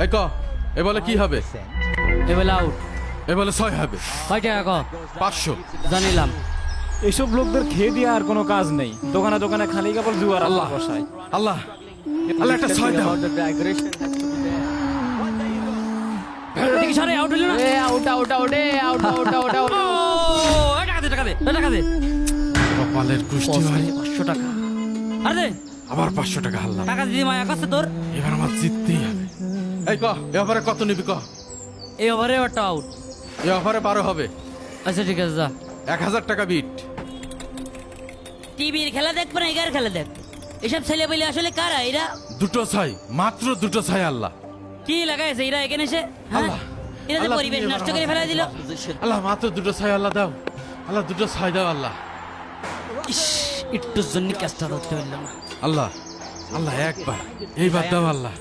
এই ক এ বলে কি হবে? এবেলা আউট। এ বলে 6 হবে। কয় টাকা ক? 500। জানিলাম। এইসব লোকদের খেয়ে দিয়ে আর কোনো কাজ নেই, দোকানে দোকানে খালি কাপড় জুয়ার আল্লাহ বসায়। আল্লাহ আল্লাহ একটা 6 দাও। দেখি সারে আউট হইল না। Out out out out out out out. ও টাকা দে টাকা দে টাকা দে। কপালের কুষ্টি ভাই। 500 টাকা। আরে দে আবার 500 টাকা হারলাম। টাকা দিদি মায়া কাছে তোর। এবার আমার জিততেই হবে। এই ক এ অফারে কত নিবি ক? এই ওভারে একটা আউট। এ অফারে 12 হবে। আচ্ছা ঠিক আছে যা। 1000 টাকা বিট। টিভির খেলা দেখবো না এগার খেলা দেখ। এসব ছেলে বলে আসলে কারা এরা? দুটো 6 মাত্র দুটো 6 আল্লাহ। কি লাগাইছে এরা এখানে এসে? হ্যাঁ? আল্লাহ। এরা তো আল্লাহ, পরিবেশ তুমি নষ্ট এবার করে ফেলা দিল। আল্লাহ মাত্র দুটো 6 আল্লাহ দাও। আল্লাহ দুটো 6 দাও আল্লাহ। ইস একটুর জন্য কাজটা ধরতে পারলাম না। আল্লাহ আল্লাহ একবার এইবার দাও আল্লাহ।